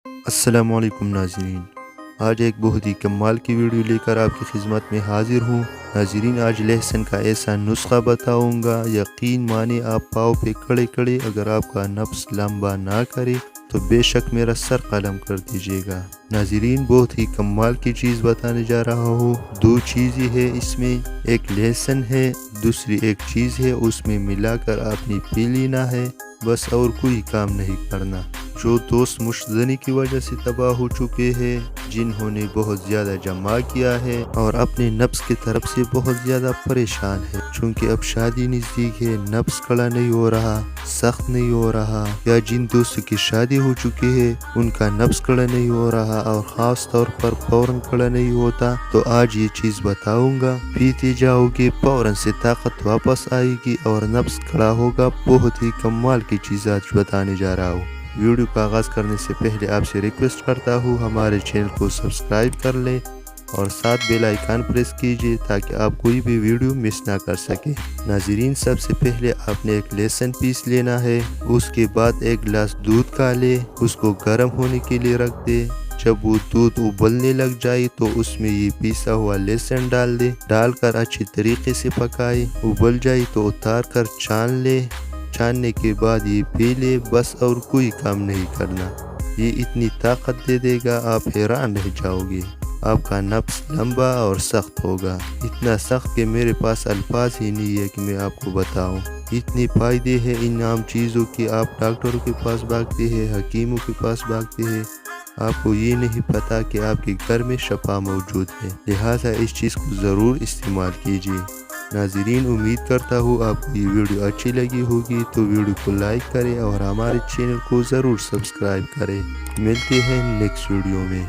السلام علیکم ناظرین، آج ایک بہت ہی کمال کی ویڈیو لے کر آپ کی خدمت میں حاضر ہوں۔ ناظرین، آج لہسن کا ایسا نسخہ بتاؤں گا، یقین مانے آپ پاؤں پہ کھڑے کھڑے اگر آپ کا نفس لمبا نہ کرے تو بے شک میرا سر قلم کر دیجیے گا۔ ناظرین، بہت ہی کمال کی چیز بتانے جا رہا ہوں۔ دو چیزیں ہے اس میں، ایک لہسن ہے، دوسری ایک چیز ہے، اس میں ملا کر آپ نے پی لینا ہے، بس اور کوئی کام نہیں کرنا۔ جو دوست مشتزنی کی وجہ سے تباہ ہو چکے ہیں، جنہوں نے بہت زیادہ جمع کیا ہے اور اپنے نفس کی طرف سے بہت زیادہ پریشان ہے، چونکہ اب شادی نزدیک ہے، نفس کھڑا نہیں ہو رہا، سخت نہیں ہو رہا، یا جن دوستوں کی شادی ہو چکی ہے ان کا نفس کھڑا نہیں ہو رہا اور خاص طور پر فوراً کھڑا نہیں ہوتا، تو آج یہ چیز بتاؤں گا، پیتے جاؤ گے فوراً سے طاقت واپس آئے گی اور نفس کھڑا ہوگا۔ بہت ہی کمال کی چیز آج بتانے جا رہا ہوں۔ ویڈیو کا آغاز کرنے سے پہلے آپ سے ریکویسٹ کرتا ہوں ہمارے چینل کو سبسکرائب کر لیں اور ساتھ بیل آئیکن پریس کیجئے تاکہ آپ کوئی بھی ویڈیو مس نہ کر سکیں۔ ناظرین، سب سے پہلے آپ نے ایک لہسن پیس لینا ہے، اس کے بعد ایک گلاس دودھ کا لے، اس کو گرم ہونے کے لیے رکھ دے۔ جب وہ دودھ ابلنے لگ جائے تو اس میں یہ پیسا ہوا لہسن ڈال دے، ڈال کر اچھی طریقے سے پکائے، ابل جائے تو اتار کر چھان لے، چھاننے کے بعد یہ پی لے، بس اور کوئی کام نہیں کرنا۔ یہ اتنی طاقت دے دے گا آپ حیران رہ جاؤ گے۔ آپ کا نفس لمبا اور سخت ہوگا، اتنا سخت کہ میرے پاس الفاظ ہی نہیں ہے کہ میں آپ کو بتاؤں۔ اتنے فائدے ہیں ان عام چیزوں کی، آپ ڈاکٹروں کے پاس بھاگتے ہیں، حکیموں کے پاس بھاگتے ہیں، آپ کو یہ نہیں پتا کہ آپ کے گھر میں شفا موجود ہے، لہٰذا اس چیز کو ضرور استعمال کیجیے۔ ناظرین، امید کرتا ہوں آپ کو یہ ویڈیو اچھی لگی ہوگی، تو ویڈیو کو لائک کریں اور ہمارے چینل کو ضرور سبسکرائب کریں۔ ملتے ہیں نیکسٹ ویڈیو میں۔